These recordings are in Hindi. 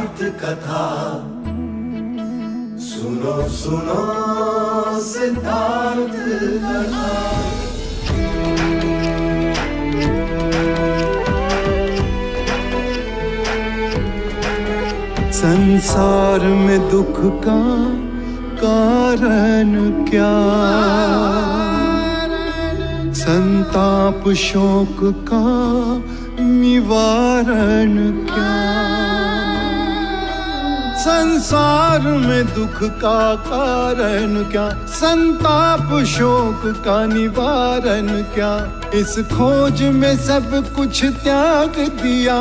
सिद्धार्थ कथा, सुनो सुनो सिद्धार्थ कथा। संसार में दुख का कारण क्या, संताप शोक का निवारण क्या। संसार में दुख का कारण क्या, संताप शोक का निवारण क्या। इस खोज में सब कुछ त्याग दिया,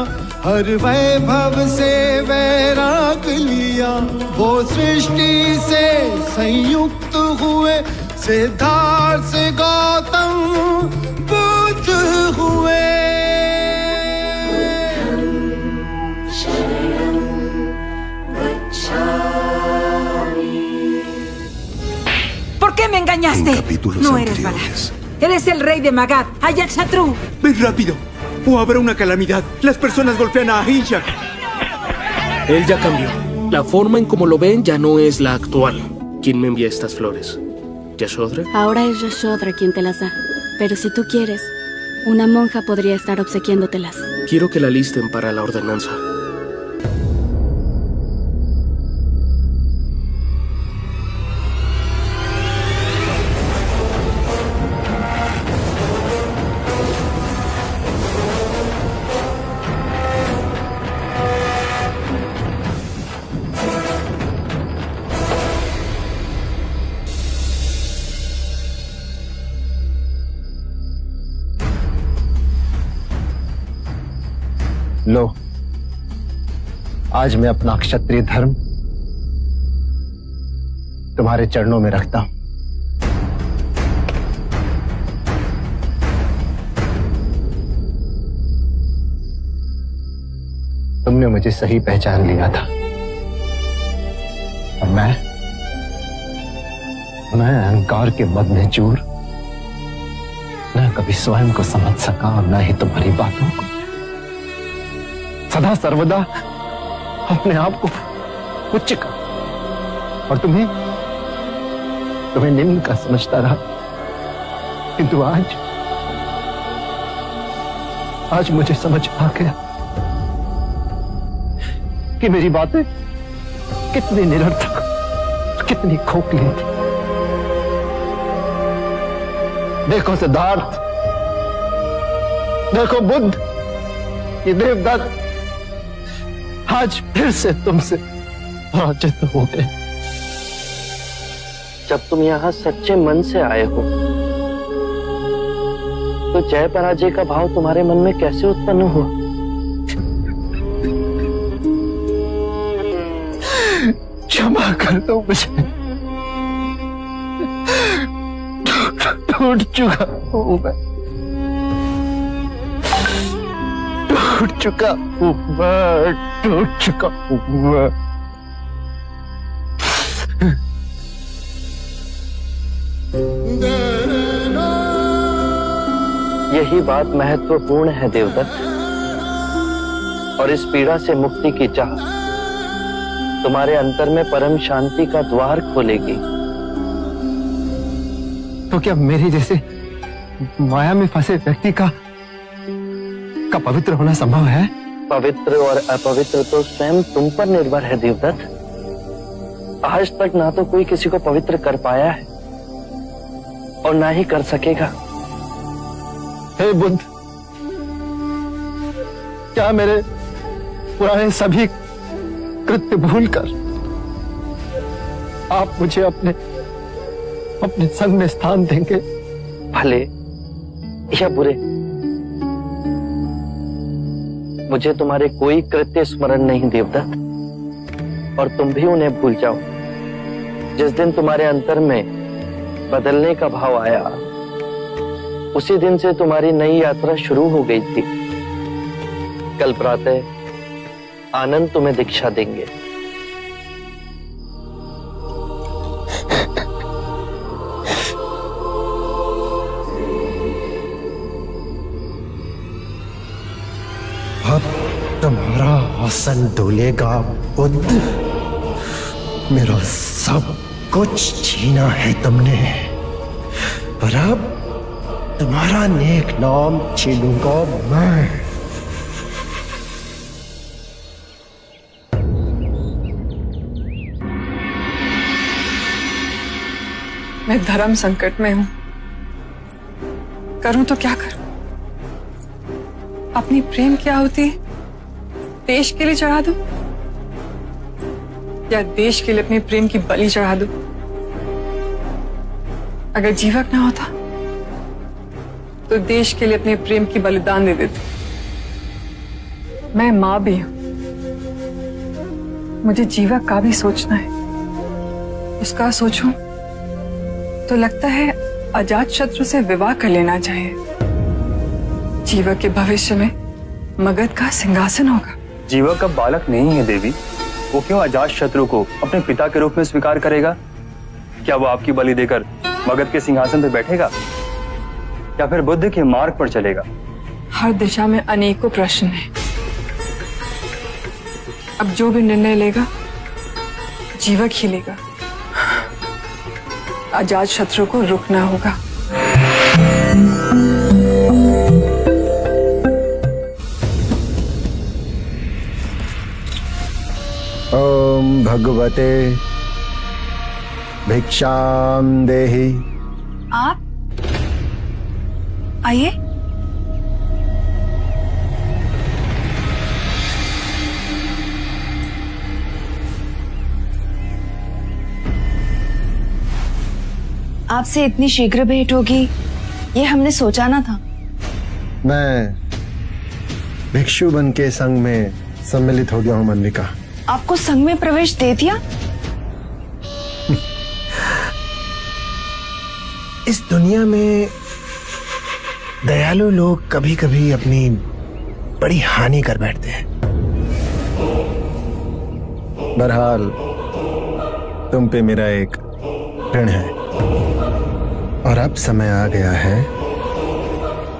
हर वैभव से वैराग लिया। वो सृष्टि से संयुक्त हुए, सिद्धार्थ से गौतम बुद्ध हुए। ¿Por qué me engañaste? No eres Balak. Eres el rey de Magad, Ayat-Shantru. ¡Ven rápido! ¡O habrá una calamidad! ¡Las personas golpean a Ahinja! Él ya cambió. La forma en como lo ven ya no es la actual. ¿Quién me envía estas flores? ¿Yashodhra? Ahora es Yashodhra quien te las da. Pero si tú quieres, una monja podría estar obsequiándotelas. Quiero que la listen para la ordenanza. लो, आज मैं अपना क्षत्रिय धर्म तुम्हारे चरणों में रखता हूं। तुमने मुझे सही पहचान लिया था और मैं अहंकार के मद में चूर न कभी स्वयं को समझ सका और न ही तुम्हारी बातों को। सदा सर्वदा अपने आप को उच्च का और तुम्हें निम्न का समझता रहा। किंतु आज मुझे समझ आ गया कि मेरी बातें कितनी निरर्थक, कितनी खोखली थी। देखो सिद्धार्थ, देखो बुद्ध, ये देवदत्त आज फिर से तुमसे पराजित हो गए। जब तुम यहाँ सच्चे मन से आए हो तो जय पराजय का भाव तुम्हारे मन में कैसे उत्पन्न हुआ? क्षमा कर दो मुझे, टूट चुका हूं मैं, टूट चुका हूं मैं, टूट चुका हूं मैं। यही बात महत्वपूर्ण है देवदत्त, और इस पीड़ा से मुक्ति की चाह तुम्हारे अंतर में परम शांति का द्वार खोलेगी। तो क्या मेरे जैसे माया में फंसे व्यक्ति का पवित्र होना संभव है? पवित्र और अपवित्र तो स्वयं तुम पर निर्भर है देवदत्त। आज तक ना तो कोई किसी को पवित्र कर पाया है और ना ही कर सकेगा। हे बुद्ध, क्या मेरे पुराने सभी कृत्य भूलकर आप मुझे अपने संग में स्थान देंगे? भले या बुरे, मुझे तुम्हारे कोई कृत्य स्मरण नहीं देवदत्त, और तुम भी उन्हें भूल जाओ। जिस दिन तुम्हारे अंतर में बदलने का भाव आया, उसी दिन से तुम्हारी नई यात्रा शुरू हो गई थी। कल प्रातः आनंद तुम्हें दीक्षा देंगे। अब तुम्हारा आसन डोलेगा बुद्ध। मेरा सब कुछ छीना है तुमने, पर अब तुम्हारा नेक नाम छीनूंगा मैं। मैं धर्म संकट में हूं, करूं तो क्या करूं? अपनी प्रेम की आहुति देश के लिए चढ़ा दूं, या देश के लिए अपने प्रेम की बलि चढ़ा दूं? अगर जीवक ना होता तो देश के लिए अपने प्रेम की बलिदान दे देती। मैं मां भी हूं, मुझे जीवक का भी सोचना है। उसका सोचूं तो लगता है अजात शत्रु से विवाह कर लेना चाहिए। जीवक के भविष्य में मगध का सिंहासन होगा। जीवक का बालक नहीं है देवी, वो क्यों अजात शत्रु को अपने पिता के रूप में स्वीकार करेगा? क्या वो आपकी बलि देकर मगध के सिंहासन पर बैठेगा, या फिर बुद्ध के मार्ग पर चलेगा? हर दिशा में अनेकों प्रश्न हैं। अब जो भी निर्णय लेगा जीवक ही लेगा। अजात शत्रु को रुकना होगा। ओम भगवते भिक्षाम देहि। आप आइए। आपसे इतनी शीघ्र भेंट होगी ये हमने सोचा ना था। मैं भिक्षु बन के संघ में सम्मिलित हो गया हूं मालविका। आपको संघ में प्रवेश दे दिया? इस दुनिया में दयालु लोग कभी कभी अपनी बड़ी हानि कर बैठते हैं। बहरहाल तुम पे मेरा एक ऋण है, और अब समय आ गया है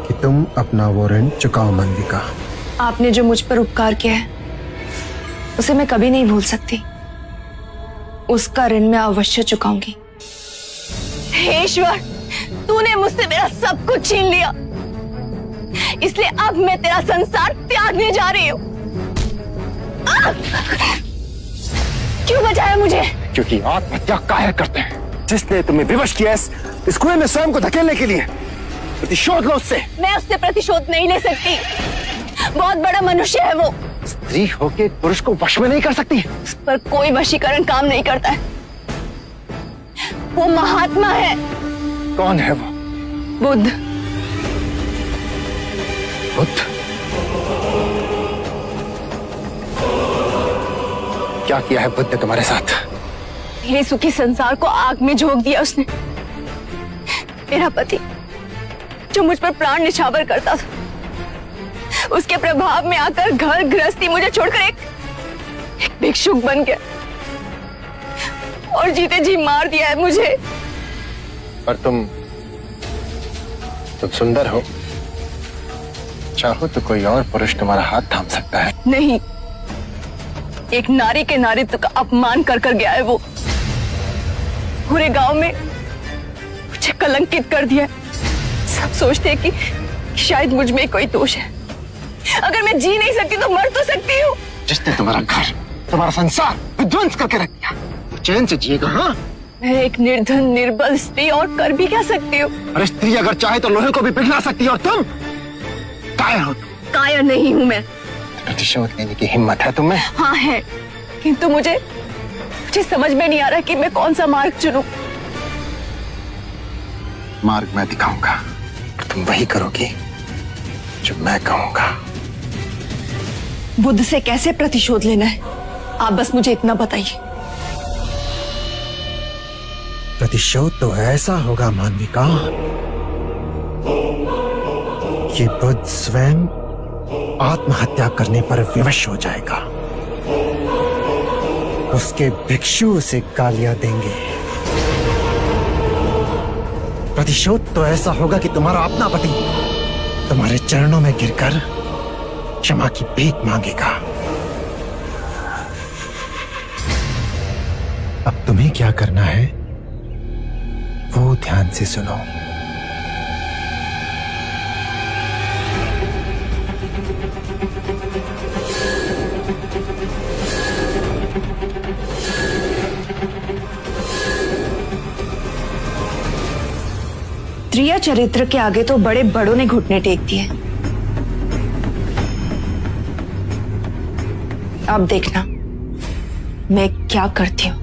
कि तुम अपना वो ऋण चुकाओ मालविका। आपने जो मुझ पर उपकार किया है उसे मैं कभी नहीं भूल सकती। उसका ऋण मैं अवश्य चुकाऊंगी। हे ईश्वर, तूने मुझसे मेरा सब कुछ छीन लिया, इसलिए अब मैं तेरा संसार त्यागने जा रही हूँ। क्यों बचाया मुझे? क्योंकि आत्महत्या कायर करते हैं। जिसने तुम्हें विवश किया इस कुएं में स्वयं को धकेलने के लिए, प्रतिशोध लो उससे। मैं उससे प्रतिशोध नहीं ले सकती। बहुत बड़ा मनुष्य है वो। स्त्री होके पुरुष को वश में नहीं कर सकती। उस पर कोई वशीकरण काम नहीं करता है। वो महात्मा है। कौन है वो? बुद्ध। बुद्ध? क्या किया है बुद्ध ने तुम्हारे साथ? मेरे सुखी संसार को आग में झोंक दिया उसने। मेरा पति जो मुझ पर प्राण निछावर करता था, उसके प्रभाव में आकर घर गृहस्थी मुझे छोड़कर एक भिक्षुक बन गया, और जीते जी मार दिया है मुझे। पर तुम सुंदर हो, चाहो तो कोई और पुरुष तुम्हारा हाथ थाम सकता है। नहीं, एक नारी के नारीत्व का अपमान कर कर गया है वो। पूरे गांव में मुझे कलंकित कर दिया। सब सोचते हैं कि शायद मुझ में कोई दोष है। अगर मैं जी नहीं सकती तो मर तो सकती हूँ। जिसने तुम्हारा घर, तुम्हारा संसार विध्वंस करके रख दिया, चैन से जिएगा? हाँ, मैं एक निर्धन निर्बल स्त्री और कर भी क्या सकती हूँ? अरे स्त्री अगर चाहे तो लोहे को भी पिघला सकती है, और तुम कायर हो। कायर नहीं हूँ मैं। प्रतिशोध लेने की हिम्मत है तुम्हें? हाँ है, किंतु मुझे समझ में नहीं आ रहा कि मैं कौन सा मार्ग चुनूं। मार्ग मैं दिखाऊंगा, तुम वही करोगी जो मैं कहूंगा। बुद्ध से कैसे प्रतिशोध लेना है, आप बस मुझे इतना बताइए। प्रतिशोध तो ऐसा होगा मानविका कि बुद्ध स्वयं आत्महत्या करने पर विवश हो जाएगा। उसके भिक्षु उसे गालियां देंगे। प्रतिशोध तो ऐसा होगा कि तुम्हारा अपना पति तुम्हारे चरणों में गिरकर क्षमा की भीख मांगेगा। अब तुम्हें क्या करना है वो ध्यान से सुनो। त्रिया चरित्र के आगे तो बड़े बड़ों ने घुटने टेक दिए। अब देखना मैं क्या करती हूं।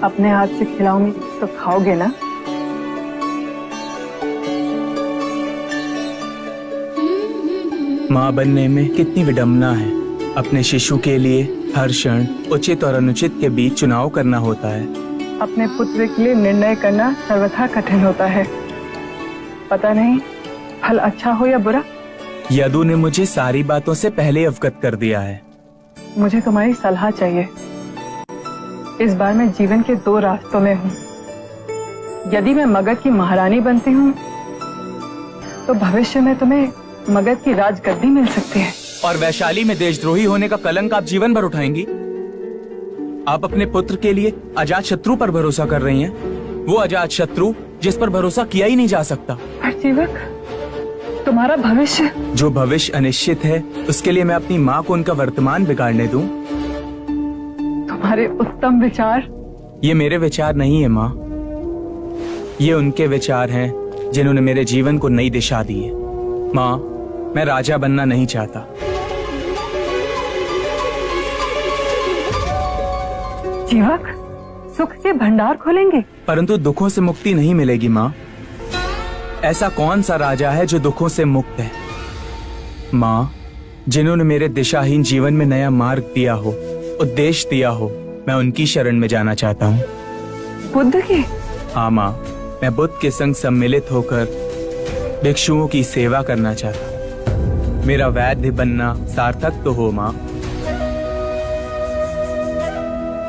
अपने हाथ से खिलाऊंगी तो खाओगे ना? माँ बनने में कितनी विडंबना है। अपने शिशु के लिए हर क्षण उचित और अनुचित के बीच चुनाव करना होता है। अपने पुत्र के लिए निर्णय करना सर्वथा कठिन होता है। पता नहीं फल अच्छा हो या बुरा। यदु ने मुझे सारी बातों से पहले अवगत कर दिया है। मुझे तुम्हारी सलाह चाहिए। इस बार मैं जीवन के 2 रास्तों में हूँ। यदि मैं मगध की महारानी बनती हूँ तो भविष्य में तुम्हें मगध की राजगद्दी मिल सकती है। और वैशाली में देशद्रोही होने का कलंक आप जीवन भर उठाएंगी। आप अपने पुत्र के लिए अजात शत्रु पर भरोसा कर रही हैं। वो अजात शत्रु जिस पर भरोसा किया ही नहीं जा सकता। जीवक, तुम्हारा भविष्य, जो भविष्य अनिश्चित है उसके लिए मैं अपनी माँ को उनका वर्तमान बिगाड़ने दूं? तुम्हारे उत्तम विचार। ये मेरे विचार नहीं है माँ, ये उनके विचार हैं जिन्होंने मेरे जीवन को नई दिशा दी है। माँ, मैं राजा बनना नहीं चाहता। जीवक, सुख के भंडार खोलेंगे परंतु दुखों से मुक्ति नहीं मिलेगी माँ। ऐसा कौन सा राजा है जो दुखों से मुक्त है? माँ, जिन्होंने मेरे दिशाहीन जीवन में नया मार्ग दिया हो, उद्देश्य दिया हो, मैं उनकी शरण में जाना चाहता हूँ। बुद्ध की? हाँ माँ, मैं बुद्ध के संग सम्मिलित होकर भिक्षुओं की सेवा करना चाहता हूँ। मेरा वैद्य बनना सार्थक तो हो माँ।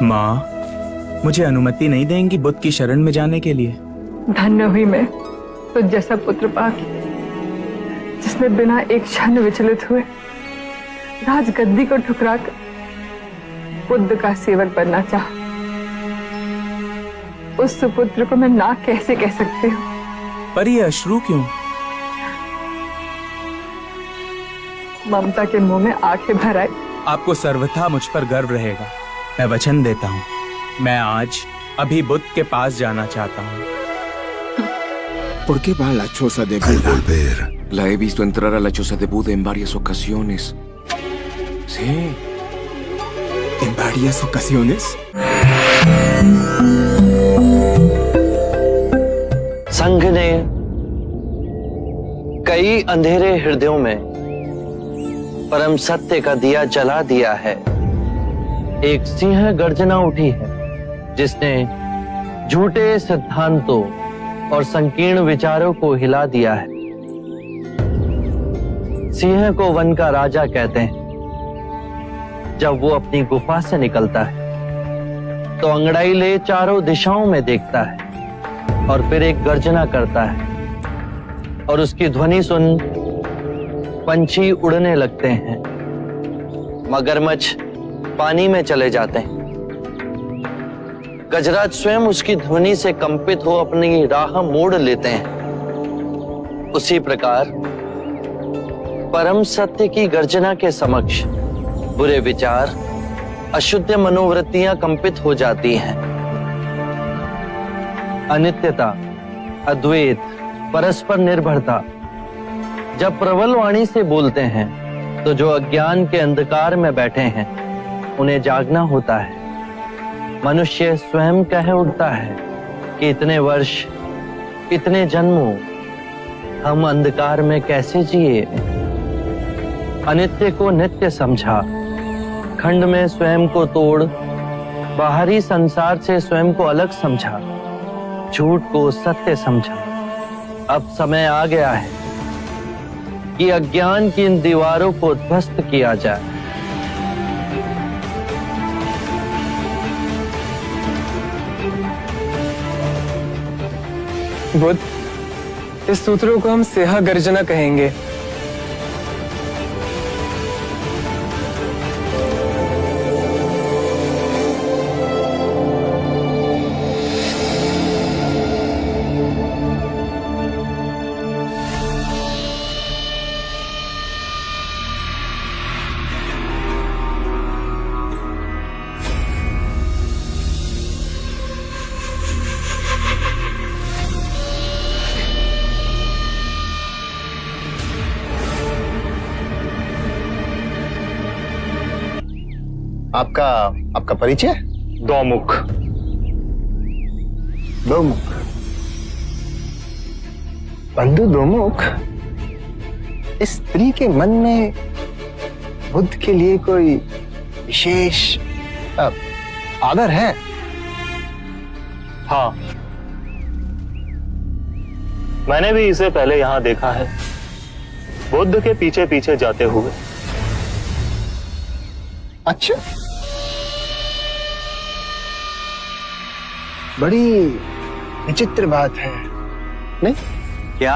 माँ, मुझे अनुमति नहीं देंगी बुद्ध की शरण में जाने के लिए? धन्य हुई मैं तो जैसा पुत्र पाके जिसने बिना एक क्षण विचलित हुए राजगद्दी को ठुकराकर बुद्ध का सेवक बनना चाहा। उस सुपुत्र को मैं ना कैसे कह सकती हूँ। पर ये अश्रु क्यों? ममता के मुंह में आंखें भर आई। आपको सर्वथा मुझ पर गर्व रहेगा। मैं वचन देता हूँ, मैं आज अभी बुद्ध के पास जाना चाहता हूँ। ¿Por qué va a la choza de Buda? Al volver. La he visto entrar a la choza de Buda en varias ocasiones. Sí. ¿En varias ocasiones? संघ ने कई अंधेरे हृदयों में परम सत्य का दिया जला दिया है। एक सिंह गर्जना उठी है जिसने झूठे सिद्धांतों और संकीर्ण विचारों को हिला दिया है। सिंह को वन का राजा कहते हैं। जब वो अपनी गुफा से निकलता है तो अंगड़ाई ले चारों दिशाओं में देखता है और फिर एक गर्जना करता है और उसकी ध्वनि सुन पंछी उड़ने लगते हैं, मगरमच्छ पानी में चले जाते हैं। गजराज स्वयं उसकी ध्वनि से कंपित हो अपनी राह मोड़ लेते हैं। उसी प्रकार परम सत्य की गर्जना के समक्ष बुरे विचार, अशुद्ध मनोवृत्तियां कंपित हो जाती हैं। अनित्यता, अद्वैत, परस्पर निर्भरता जब प्रबल वाणी से बोलते हैं तो जो अज्ञान के अंधकार में बैठे हैं उन्हें जागना होता है। मनुष्य स्वयं कह उठता है कि इतने वर्ष, इतने जन्मों हम अंधकार में कैसे जिए। अनित्य को नित्य समझा, खंड में स्वयं को तोड़, बाहरी संसार से स्वयं को अलग समझा, झूठ को सत्य समझा। अब समय आ गया है कि अज्ञान की इन दीवारों को ध्वस्त किया जाए। बुद्ध, इस सूत्रों को हम सेहा गर्जना कहेंगे। आपका परिचय? दोमुख। दोमुख, बंधु दोमुख, इस स्त्री के मन में बुद्ध के लिए कोई विशेष आदर है? हाँ, मैंने भी इसे पहले यहां देखा है, बुद्ध के पीछे पीछे जाते हुए। अच्छा, बड़ी विचित्र बात है, नहीं? क्या?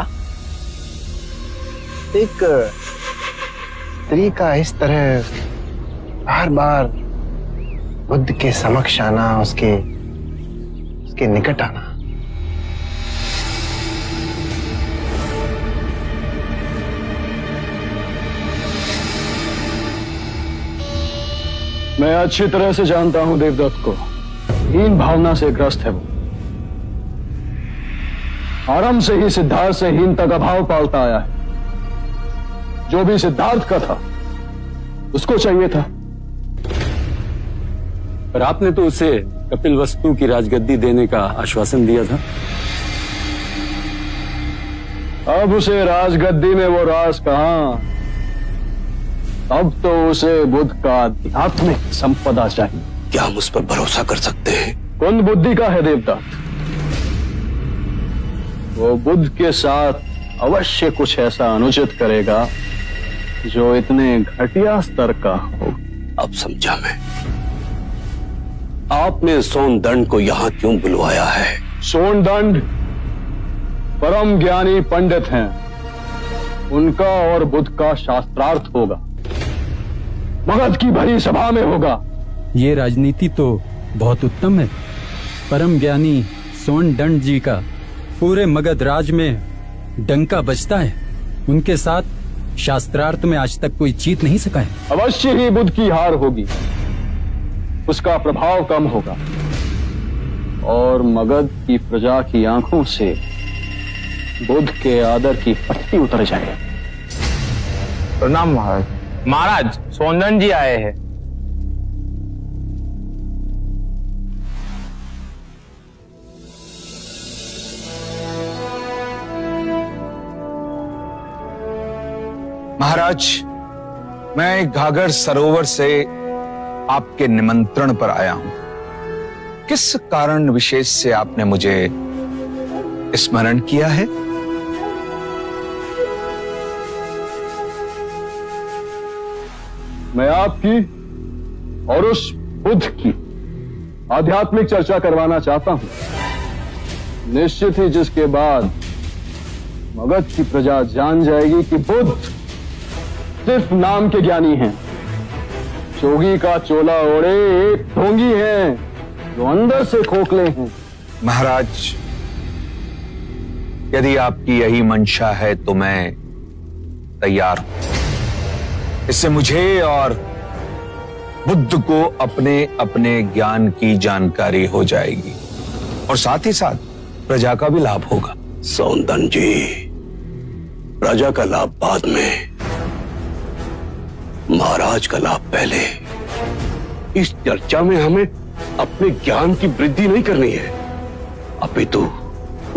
एक स्त्री का इस तरह बार बार बुद्ध के समक्ष आना, उसके निकट आना। मैं अच्छी तरह से जानता हूं देवदत्त को। हीन भावना से ग्रस्त है वो। आरंभ से ही सिद्धार्थ से हीनता का भाव पालता आया है। जो भी सिद्धार्थ का था उसको चाहिए था। पर आपने तो उसे कपिलवस्तु की राजगद्दी देने का आश्वासन दिया था। अब उसे राजगद्दी में वो राज कहां, अब तो उसे बुद्ध का आध्यात्मिक संपदा चाहिए। क्या हम उस पर भरोसा कर सकते हैं? कुंद बुद्धि का है देवदत्त। वो बुद्ध के साथ अवश्य कुछ ऐसा अनुचित करेगा जो इतने घटिया स्तर का हो। अब समझा मैं। आपने सोनदंड को यहाँ क्यों बुलवाया है? सोनदंड परम ज्ञानी पंडित हैं। उनका और बुद्ध का शास्त्रार्थ होगा, मगध की भरी सभा में होगा। ये राजनीति तो बहुत उत्तम है। परम ज्ञानी सोनदंड जी का पूरे मगध राज में डंका बजता है। उनके साथ शास्त्रार्थ में आज तक कोई जीत नहीं सका है। अवश्य ही बुद्ध की हार होगी, उसका प्रभाव कम होगा और मगध की प्रजा की आंखों से बुद्ध के आदर की पट्टी उतर जाएगी। प्रणाम महाराज। महाराज, सोनदंड जी आए हैं। महाराज, मैं घाघर सरोवर से आपके निमंत्रण पर आया हूं। किस कारण विशेष से आपने मुझे स्मरण किया है? मैं आपकी और उस बुद्ध की आध्यात्मिक चर्चा करवाना चाहता हूं। निश्चित ही जिसके बाद मगध की प्रजा जान जाएगी कि बुद्ध सिर्फ नाम के ज्ञानी हैं, जोगी का चोला ओढ़े एक ढोंगी हैं जो अंदर से खोखले हैं। महाराज, यदि आपकी यही मंशा है तो मैं तैयार हूं। इससे मुझे और बुद्ध को अपने अपने ज्ञान की जानकारी हो जाएगी और साथ ही साथ प्रजा का भी लाभ होगा। सोनदंड जी, प्रजा का लाभ बाद में, महाराज का लाभ पहले। इस चर्चा में हमें अपने ज्ञान की वृद्धि नहीं करनी है, अपितु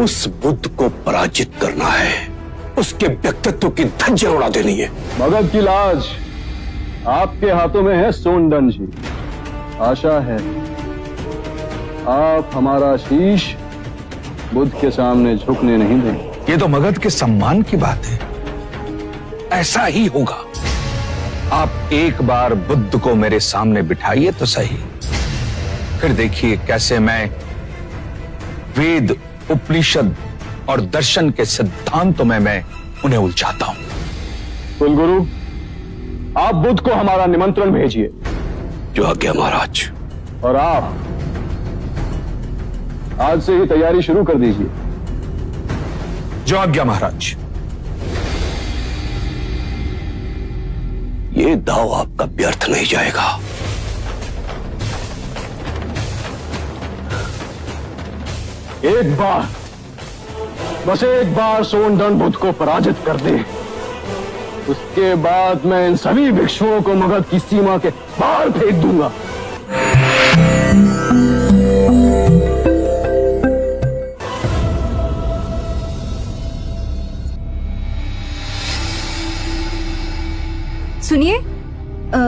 उस बुद्ध को पराजित करना है, उसके व्यक्तित्व की धज्जियां उड़ा देनी है। मगध की लाज आपके हाथों में है सोनदंड जी। आशा है आप हमारा शीश बुद्ध के सामने झुकने नहीं देंगे। ये तो मगध के सम्मान की बात है। ऐसा ही होगा। आप एक बार बुद्ध को मेरे सामने बिठाइए तो सही, फिर देखिए कैसे मैं वेद, उपनिषद और दर्शन के सिद्धांतों में मैं उन्हें उलझाता हूं। कुलगुरु, आप बुद्ध को हमारा निमंत्रण भेजिए। जो आज्ञा महाराज। और आप आज से ही तैयारी शुरू कर दीजिए। जो आज्ञा महाराज। ये दाव आपका व्यर्थ नहीं जाएगा। एक बार, बस एक बार सोनदंड बुद्ध को पराजित कर दे, उसके बाद मैं इन सभी भिक्षुओं को मगध की सीमा के बाहर फेंक दूंगा।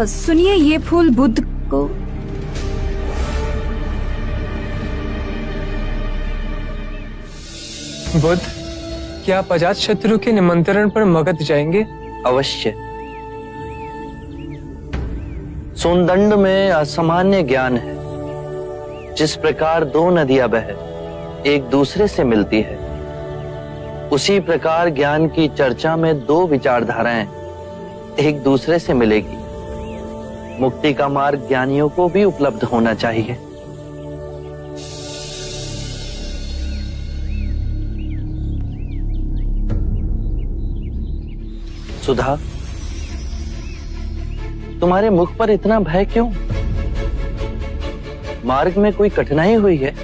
सुनिए, ये फूल बुद्ध को। बुद्ध, क्या आप अजात शत्रु के निमंत्रण पर मगध जाएंगे? अवश्य। सोनदंड में असामान्य ज्ञान है। जिस प्रकार दो नदियां बह एक दूसरे से मिलती है, उसी प्रकार ज्ञान की चर्चा में दो विचारधाराएं एक दूसरे से मिलेगी। मुक्ति का मार्ग ज्ञानियों को भी उपलब्ध होना चाहिए। सुधा, तुम्हारे मुख पर इतना भय क्यों? मार्ग में कोई कठिनाई हुई है?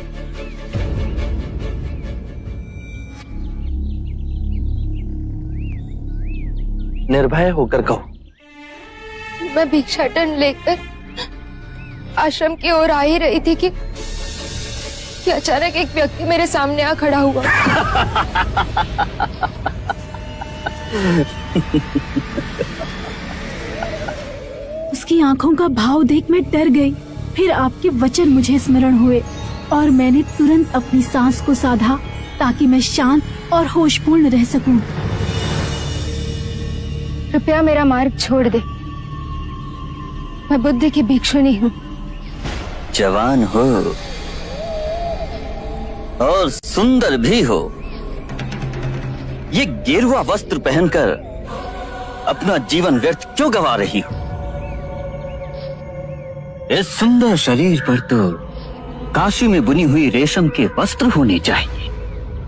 निर्भय होकर कहो। मैं भिक्षाटन लेकर आश्रम की ओर आ ही रही थी कि अचानक एक व्यक्ति मेरे सामने आ खड़ा हुआ। उसकी आंखों का भाव देख मैं डर गई। फिर आपके वचन मुझे स्मरण हुए और मैंने तुरंत अपनी सांस को साधा ताकि मैं शांत और होशपूर्ण रह सकूं। कृपया मेरा मार्ग छोड़ दे। मैं बुद्ध की भिक्षुनी हूँ। जवान हो और सुंदर भी हो, ये गेरुआ वस्त्र पहनकर अपना जीवन व्यर्थ क्यों गंवा रही हो? इस सुंदर शरीर पर तो काशी में बुनी हुई रेशम के वस्त्र होने चाहिए।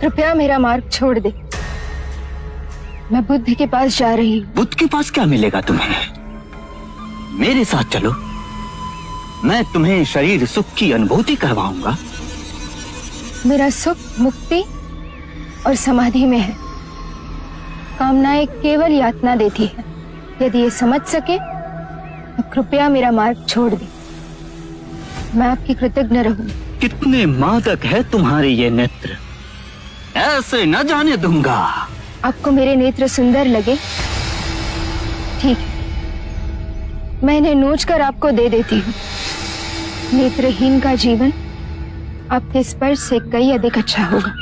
कृपया मेरा मार्ग छोड़ दे। मैं बुद्ध के पास जा रही हूँ। बुद्ध के पास क्या मिलेगा तुम्हें? मेरे साथ चलो, मैं तुम्हें शरीर सुख की अनुभूति करवाऊंगा। मेरा सुख मुक्ति और समाधि में है। कामनाएं केवल यातना देती है। यदि ये समझ सके तो कृपया मेरा मार्ग छोड़ दे। मैं आपकी कृतज्ञ रहूंगी। कितने मादक है तुम्हारे ये नेत्र, ऐसे न जाने दूंगा। आपको मेरे नेत्र सुंदर लगे? ठीक है, मैं इन्हें नोच कर आपको दे देती हूँ। नेत्रहीन का जीवन आपके स्पर्श से कई अधिक अच्छा होगा।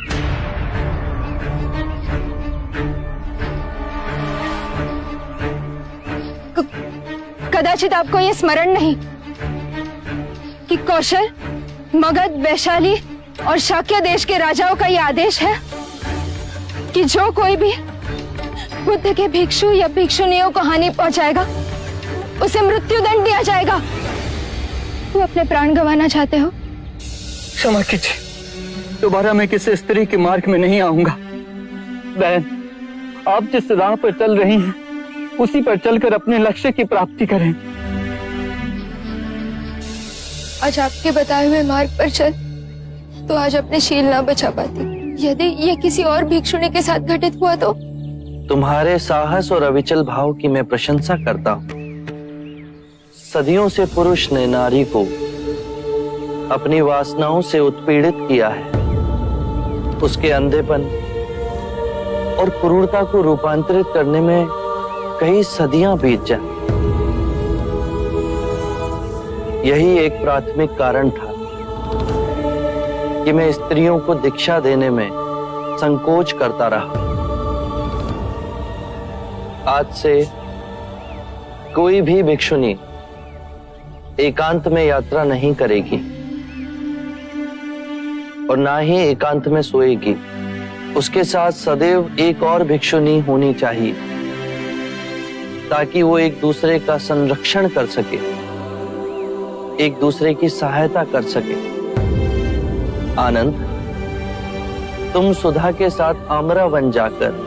कदाचित आपको यह स्मरण नहीं कि कौशल, मगध, वैशाली और शाक्य देश के राजाओं का यह आदेश है कि जो कोई भी बुद्ध के भिक्षु या भिक्षुनियों को हानि पहुंचाएगा उसे मृत्यु दंड दिया जाएगा। तुम अपने प्राण गंवाना चाहते हो? क्षमा कीजिए, दोबारा मैं किसी स्त्री के मार्ग में नहीं आऊंगा। बहन, आप जिस राह पर चल रही हैं, उसी पर चलकर अपने लक्ष्य की प्राप्ति करें। आज आपके बताए हुए मार्ग पर चल तो आज अपने शील ना बचा पाती। यदि ये किसी और भिक्षुणी के साथ घटित हुआ तो? तुम्हारे साहस और अविचल भाव की मैं प्रशंसा करता हूँ। सदियों से पुरुष ने नारी को अपनी वासनाओं से उत्पीड़ित किया है। उसके अंधेपन और क्रूरता को रूपांतरित करने में कई सदियां बीत जाए। यही एक प्राथमिक कारण था कि मैं स्त्रियों को दीक्षा देने में संकोच करता रहा। आज से कोई भी भिक्षुनी एकांत में यात्रा नहीं करेगी और ना ही एकांत में सोएगी। उसके साथ सदैव एक और भिक्षुनी होनी चाहिए ताकि वो एक दूसरे का संरक्षण कर सके, एक दूसरे की सहायता कर सके। आनंद, तुम सुधा के साथ आमरा वन जाकर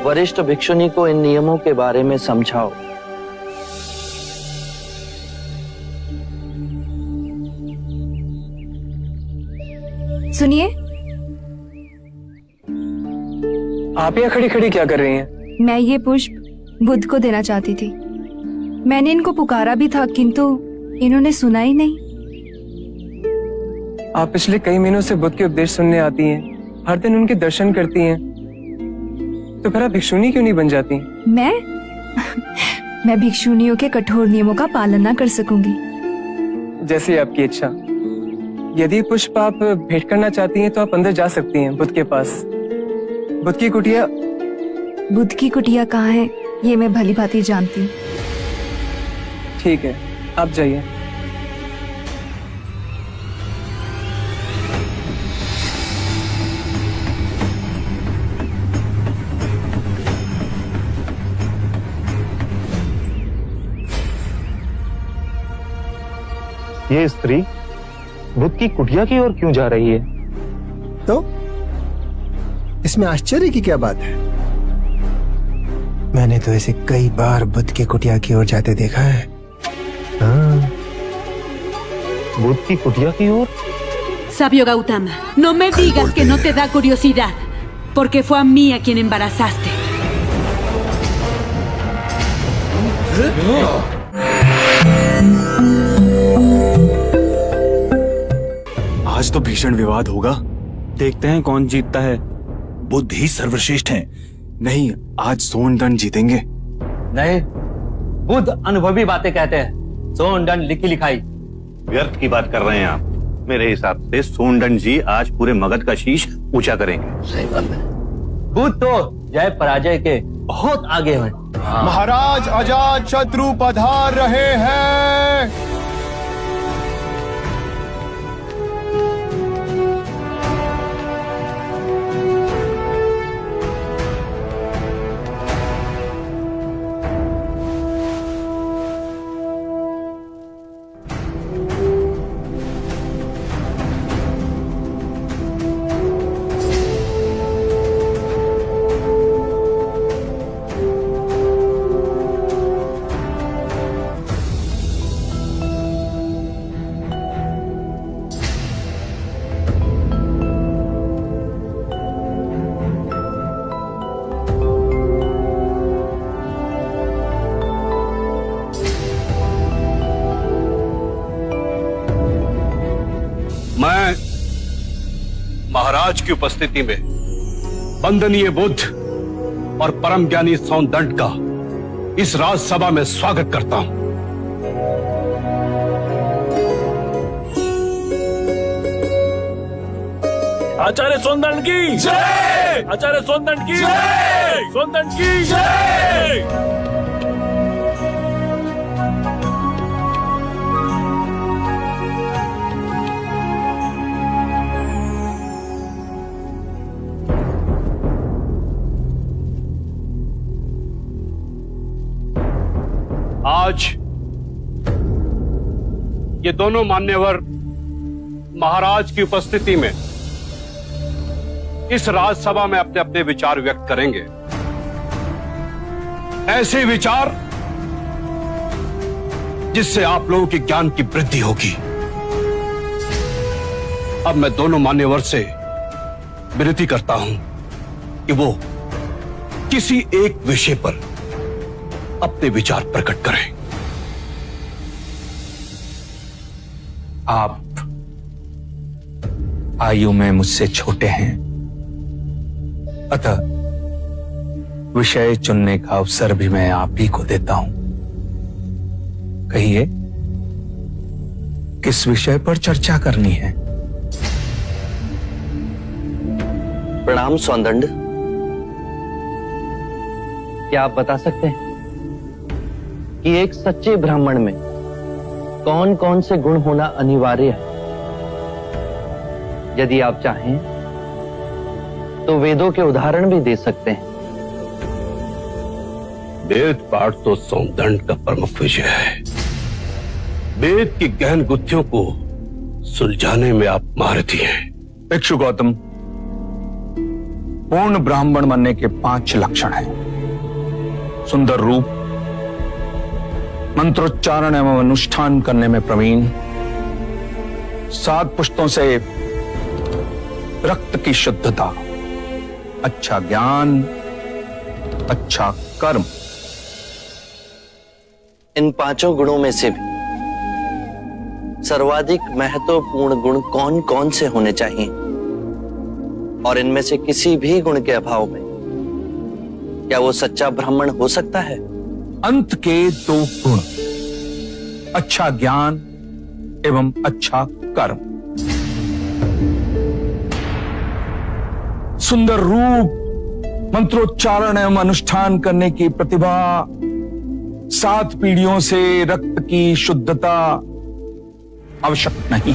वरिष्ठ भिक्षुनी को इन नियमों के बारे में समझाओ। सुनिए, आप यहाँ खड़ी खड़ी क्या कर रही हैं? मैं ये पुष्प बुद्ध को देना चाहती थी। मैंने इनको पुकारा भी था किंतु इन्होंने सुना ही नहीं। आप पिछले कई महीनों से बुद्ध के उपदेश सुनने आती हैं, हर दिन उनके दर्शन करती हैं, तो फिर आप भिक्षुनी क्यों नहीं बन जाती? मैं भिक्षुनियों के कठोर नियमों का पालन ना कर सकूंगी। जैसे आपकी इच्छा। यदि पुष्प आप भेंट करना चाहती हैं तो आप अंदर जा सकती हैं बुद्ध के पास। बुद्ध की कुटिया। बुद्ध की कुटिया कहाँ है ये मैं भली भांति जानती हूँ। ठीक है, आप जाइए। ये स्त्री बुद्ध की कुटिया की ओर क्यों जा रही है? तो इसमें आश्चर्य की क्या बात है? मैंने तो इसे कई बार बुद्ध की कुटिया की ओर जाते देखा है। हाँ, बुद्ध की कुटिया की ओर? Sabio Gautama, no me digas que no te da curiosidad, porque fue a mí a quien embarazaste. आज तो भीषण विवाद होगा। देखते हैं कौन जीतता है। बुद्ध ही सर्वश्रेष्ठ हैं। नहीं, आज सोनदंड जीतेंगे। नहीं, बुद्ध अनुभवी बातें कहते हैं, सोनदंड लिखी लिखाई। व्यर्थ की बात कर रहे हैं आप। मेरे हिसाब से सोनदंड जी आज पूरे मगध का शीश ऊंचा करेंगे। सही बात है। बुद्ध तो जय पराजय के बहुत आगे हैं। महाराज अजात शत्रु पधार रहे हैं। मैं महाराज की उपस्थिति में वंदनीय बुद्ध और परम ज्ञानी सोनदंड का इस राजसभा में स्वागत करता हूं। आचार्य सोनदंड की जय! आचार्य सोनदंड की जय! सोनदंड की जय! आज ये दोनों मान्यवर महाराज की उपस्थिति में इस राजसभा में अपने अपने विचार व्यक्त करेंगे। ऐसे विचार जिससे आप लोगों के ज्ञान की वृद्धि होगी। अब मैं दोनों मान्यवर से विनती करता हूं कि वो किसी एक विषय पर अपने विचार प्रकट करें। आप आयु में मुझसे छोटे हैं, अतः विषय चुनने का अवसर भी मैं आप ही को देता हूं। कहिए, किस विषय पर चर्चा करनी है? प्रणाम सोनदंड। क्या आप बता सकते हैं कि एक सच्चे ब्राह्मण में कौन कौन से गुण होना अनिवार्य है? यदि आप चाहें तो वेदों के उदाहरण भी दे सकते हैं। वेद पाठ तो सौंदंड का प्रमुख विषय है। वेद की गहन गुत्थियों को सुलझाने में आप महारथी हैं। भिक्षु गौतम, पूर्ण ब्राह्मण बनने के 5 लक्षण हैं। सुंदर रूप, मंत्रोच्चारण एवं अनुष्ठान करने में प्रवीण, 7 पुष्टों से रक्त की शुद्धता, अच्छा ज्ञान, अच्छा कर्म। इन 5 गुणों में से भी सर्वाधिक महत्वपूर्ण गुण कौन कौन से होने चाहिए? और इनमें से किसी भी गुण के अभाव में क्या वो सच्चा ब्राह्मण हो सकता है? अंत के 2 गुण, अच्छा ज्ञान एवं अच्छा कर्म। सुंदर रूप, मंत्रोच्चारण एवं अनुष्ठान करने की प्रतिभा, 7 पीढ़ियों से रक्त की शुद्धता आवश्यक नहीं।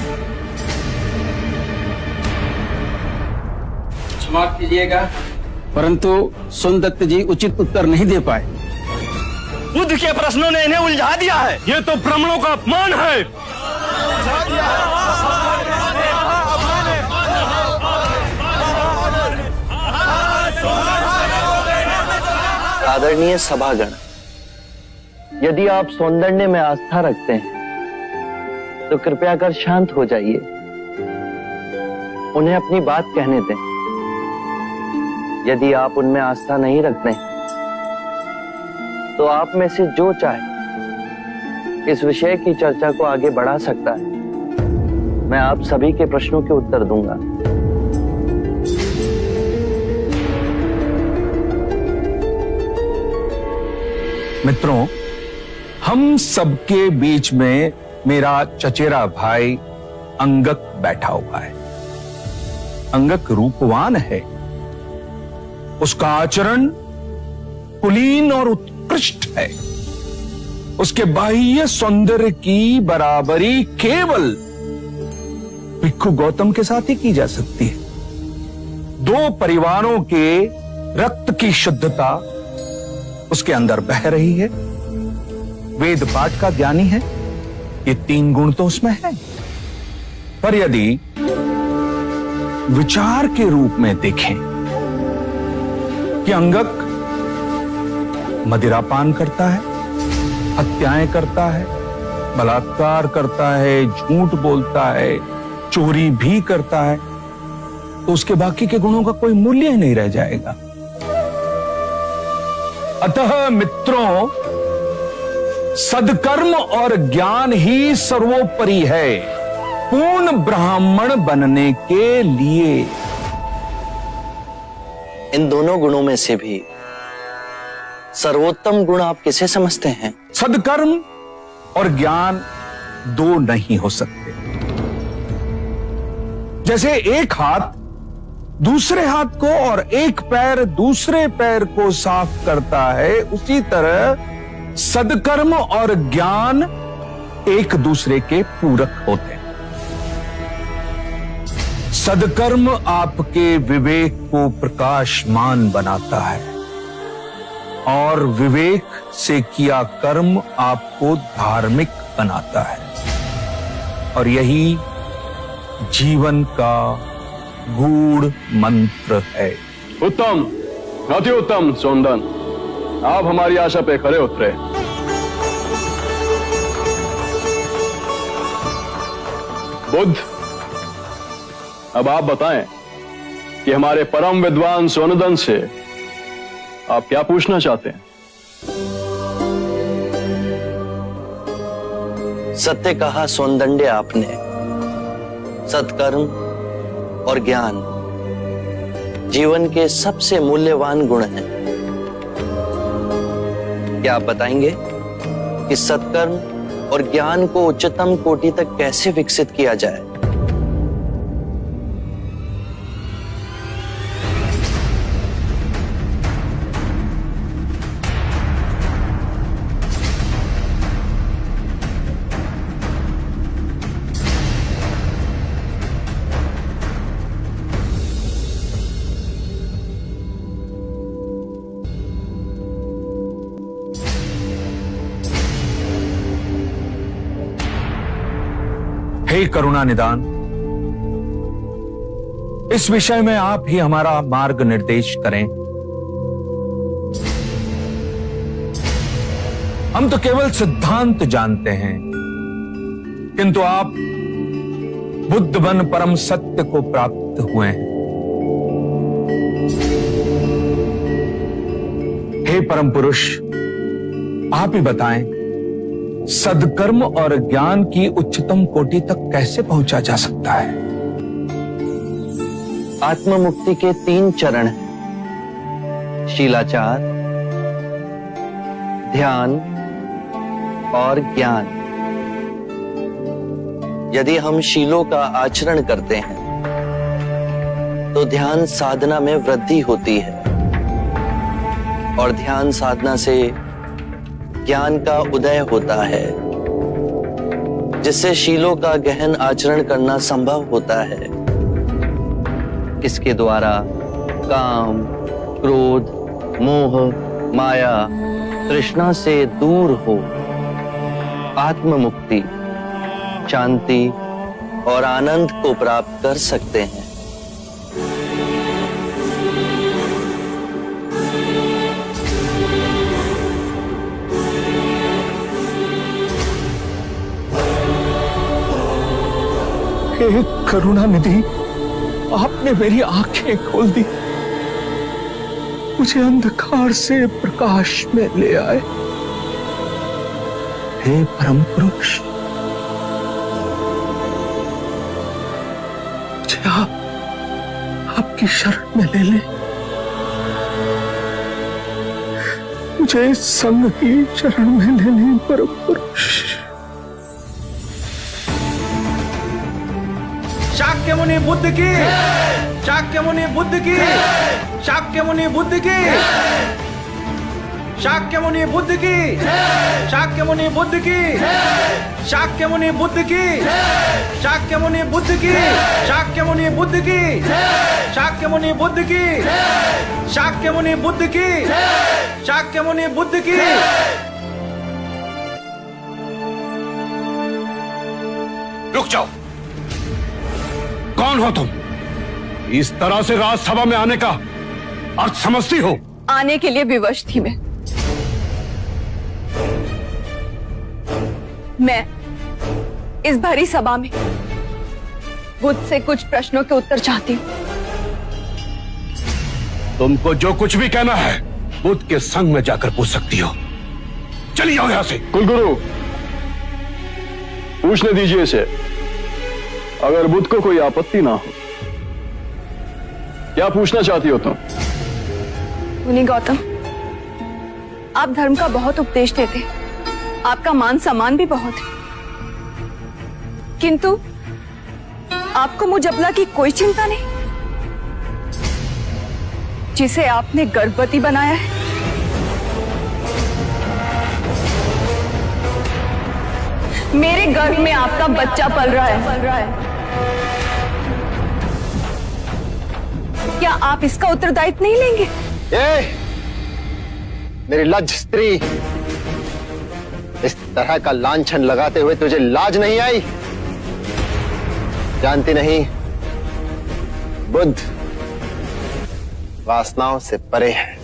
क्षमा कीजिएगा, परंतु सोनदत्त जी उचित उत्तर नहीं दे पाए। बुद्ध के प्रश्नों ने इन्हें उलझा दिया है। ये तो ब्राह्मणों का अपमान है। आदरणीय सभागण, यदि आप सौंदर्य में आस्था रखते हैं तो कृपया कर शांत हो जाइए, उन्हें अपनी बात कहने दें। यदि आप उनमें आस्था नहीं रखते हैं तो आप में से जो चाहे इस विषय की चर्चा को आगे बढ़ा सकता है। मैं आप सभी के प्रश्नों के उत्तर दूंगा। मित्रों, हम सबके बीच में मेरा चचेरा भाई अंगक बैठा हुआ है। अंगक रूपवान है, उसका आचरण कुलीन और उत्कृष्ट है। उसके बाह्य सौंदर्य की बराबरी केवल भिक्षु गौतम के साथ ही की जा सकती है। 2 परिवारों के रक्त की शुद्धता उसके अंदर बह रही है, वेद पाठ का ज्ञानी है, ये 3 गुण तो उसमें है। पर यदि विचार के रूप में देखें कि अंगक मदिरापान करता है, हत्याएं करता है, बलात्कार करता है, झूठ बोलता है, चोरी भी करता है, तो उसके बाकी के गुणों का कोई मूल्य ही नहीं रह जाएगा। अतः मित्रों, सदकर्म और ज्ञान ही सर्वोपरि है पूर्ण ब्राह्मण बनने के लिए। इन दोनों गुणों में से भी सर्वोत्तम गुण आप किसे समझते हैं? सदकर्म और ज्ञान 2 नहीं हो सकते। जैसे एक हाथ दूसरे हाथ को और एक पैर दूसरे पैर को साफ करता है, उसी तरह सदकर्म और ज्ञान एक दूसरे के पूरक होते हैं। सदकर्म आपके विवेक को प्रकाशमान बनाता है और विवेक से किया कर्म आपको धार्मिक बनाता है, और यही जीवन का गूढ़ मंत्र है। उत्तम, अति उत्तम सौंदन, आप हमारी आशा पे खरे उतरे। बुद्ध, अब आप बताएं कि हमारे परम विद्वान सोनदन से आप क्या पूछना चाहते हैं? सत्य कहा सौंदर्य आपने। सत्कर्म और ज्ञान जीवन के सबसे मूल्यवान गुण हैं। क्या आप बताएंगे कि सत्कर्म और ज्ञान को उच्चतम कोटि तक कैसे विकसित किया जाए? हे करुणा निदान, इस विषय में आप ही हमारा मार्ग निर्देश करें। हम तो केवल सिद्धांत जानते हैं, किंतु आप बुद्ध बन परम सत्य को प्राप्त हुए हैं। हे परम पुरुष, आप ही बताएं, सदकर्म और ज्ञान की उच्चतम कोटि तक कैसे पहुंचा जा सकता है? आत्म मुक्ति के 3 चरण हैं, शीलाचार, ध्यान और ज्ञान। यदि हम शीलों का आचरण करते हैं तो ध्यान साधना में वृद्धि होती है और ध्यान साधना से ज्ञान का उदय होता है, जिससे शीलों का गहन आचरण करना संभव होता है। इसके द्वारा काम, क्रोध, मोह, माया, तृष्णा से दूर हो आत्म मुक्ति, शांति और आनंद को प्राप्त कर सकते हैं। हे करुणा निधि, आपने मेरी आंखें खोल दी, मुझे अंधकार से प्रकाश में ले आए। हे परम पुरुष, मुझे आपकी शरण में ले ले, मुझे संग ही शरण में ले ले परम पुरुष। शाक्य मुनि बुद्ध की, शाक्य मुनि बुद्ध की, शाक्य मुनि बुद्ध की, शाक्य मुनि बुद्ध की, शाक्य मुनि बुद्ध की, शाक्य मुनि बुद्ध की, शाक्य मुनि बुद्ध की, शाक्य मुनि बुद्ध की, शाक्य मुनि बुद्ध की, शाक्य मुनि बुद्ध की, शाक्य मुनि बुद्ध की। रुक जाओ, कौन हो तुम? इस तरह से राजसभा में आने का अर्थ समझती हो? आने के लिए विवश थी मैं इस भरी सभा में बुद्ध से कुछ प्रश्नों के उत्तर चाहती हूँ। तुमको जो कुछ भी कहना है बुद्ध के संग में जाकर पूछ सकती हो। चलिए आओ यहां से। कुलगुरु, पूछने दीजिए इसे, अगर बुद्ध को कोई आपत्ति ना हो। क्या पूछना चाहती हो तुम? मुनि गौतम, आप धर्म का बहुत उपदेश देते, आपका मान सम्मान भी बहुत है, किंतु आपको मुजबला की कोई चिंता नहीं, जिसे आपने गर्भवती बनाया है। मेरे गर्भ में आपका बच्चा पल रहा है। क्या आप इसका उत्तरदायित्व नहीं लेंगे? मेरी लज्ज स्त्री, इस तरह का लांछन लगाते हुए तुझे लाज नहीं आई? जानती नहीं, बुद्ध वासनाओं से परे है।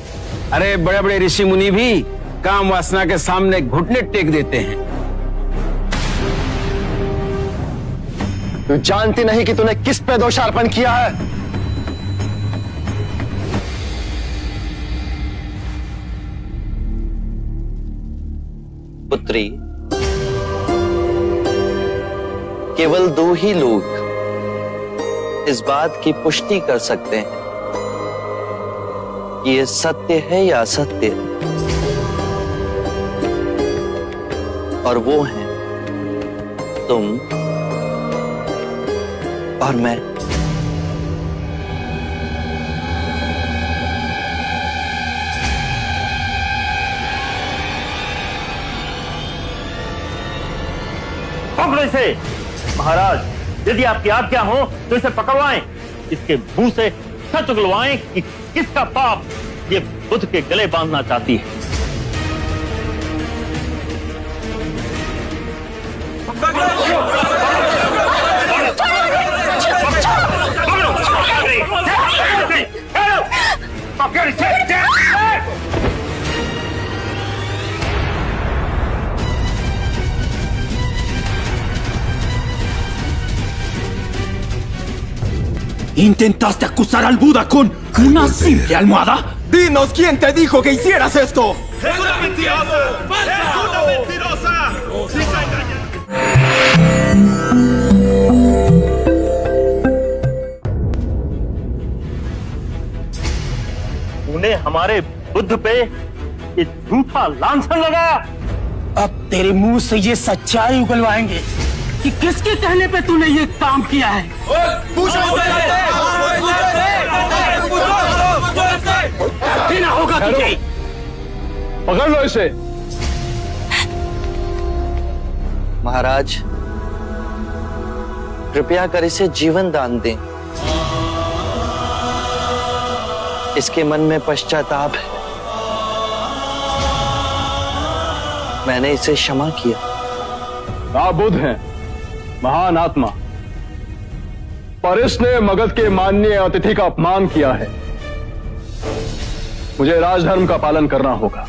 अरे बड़े बड़े ऋषि मुनि भी काम वासना के सामने घुटने टेक देते हैं। तू जानती नहीं कि तूने किस पे दोषारोपण किया है? पुत्री, केवल 2 ही लोग इस बात की पुष्टि कर सकते हैं कि ये सत्य है या असत्य, और वो हैं तुम और मैं। पकड़ो इसे। महाराज, यदि आपकी आज्ञा हो तो इसे पकड़वाएं, इसके मुंह से सच उगलवाएं कि किसका पाप ये बुद्ध के गले बांधना चाहती है। ¿Intentaste acusar al Buda con una simple almohada? ¡Dinos quién te dijo que hicieras esto! ¡Es una mentirosa! ¡Es una mentirosa! तूने हमारे बुद्ध पे ये झूठा लांछन लगाया। अब तेरे मुंह से ये सच्चाई उगलवाएंगे कि किसके कहने पे तूने ये काम किया है। ना होगा तुझे। पकड़ लो इसे। महाराज, कृपया कर इसे जीवन दान दें। इसके मन में पश्चाताप है। मैंने इसे क्षमा किया। आप बुद्ध हैं, महान आत्मा, पर इसने मगध के माननीय अतिथि का अपमान किया है। मुझे राजधर्म का पालन करना होगा।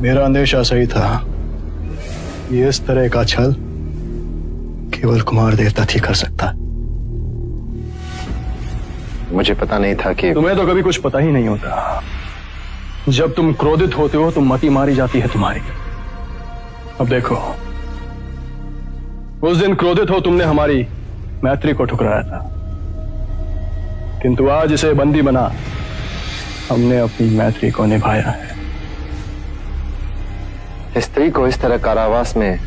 मेरा अंदेशा सही था। ये इस तरह का छल केवल कुमार देवता ही कर सकता। मुझे पता नहीं था कि तुम्हें तो कभी कुछ पता ही नहीं होता। जब तुम क्रोधित होते हो तो मति मारी जाती है तुम्हारी। अब देखो, उस दिन क्रोधित हो तुमने हमारी मैत्री को ठुकराया था, किंतु आज इसे बंदी बना हमने अपनी मैत्री को निभाया है। स्त्री को इस तरह कारावास में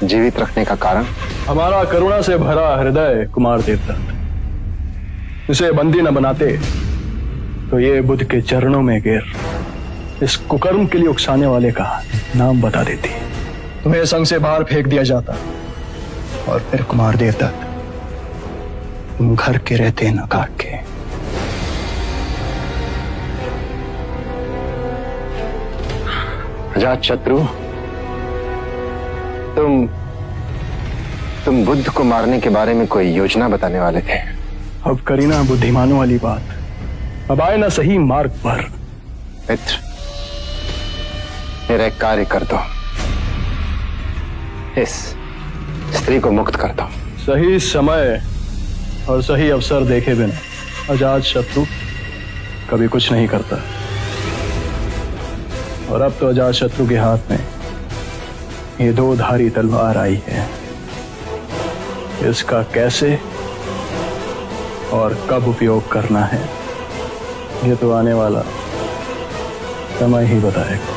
जीवित रखने का कारण? हमारा करुणा से भरा हृदय कुमार देवदत्त। इसे बंदी न बनाते तो ये बुद्ध के चरणों में गिर इस कुकर्म के लिए उकसाने वाले का नाम बता देती। तुम्हें संग से बाहर फेंक दिया जाता और फिर कुमार देवदत्त तुम घर के रहते न काट के। अजात शत्रु, तुम बुद्ध को मारने के बारे में कोई योजना बताने वाले थे। अब करीना बुद्धिमानों वाली बात। अब आए ना सही मार्ग पर। मित्र, मेरा एक कार्य कर दो। इस स्त्री को मुक्त कर दो। सही समय और सही अवसर देखे बिना अजात शत्रु कभी कुछ नहीं करता। और अब तो अजात शत्रु के हाथ में ये दो धारी तलवार आई है। इसका कैसे और कब उपयोग करना है ये तो आने वाला समय ही बताएगा।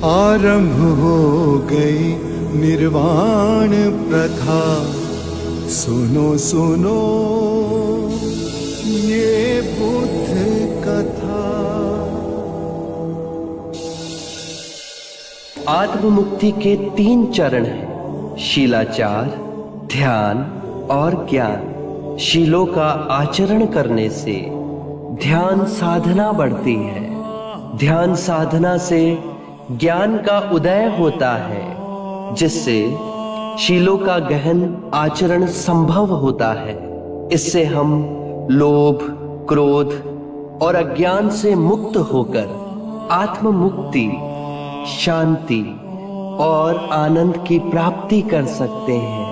आरंभ हो गई निर्वाण प्रथा, सुनो सुनो ये बुद्ध कथा। आत्ममुक्ति के 3 चरण हैं: शीलाचार, ध्यान और ज्ञान। शीलों का आचरण करने से ध्यान साधना बढ़ती है। ध्यान साधना से ज्ञान का उदय होता है, जिससे शीलों का गहन आचरण संभव होता है। इससे हम लोभ, क्रोध और अज्ञान से मुक्त होकर आत्ममुक्ति, शांति और आनंद की प्राप्ति कर सकते हैं।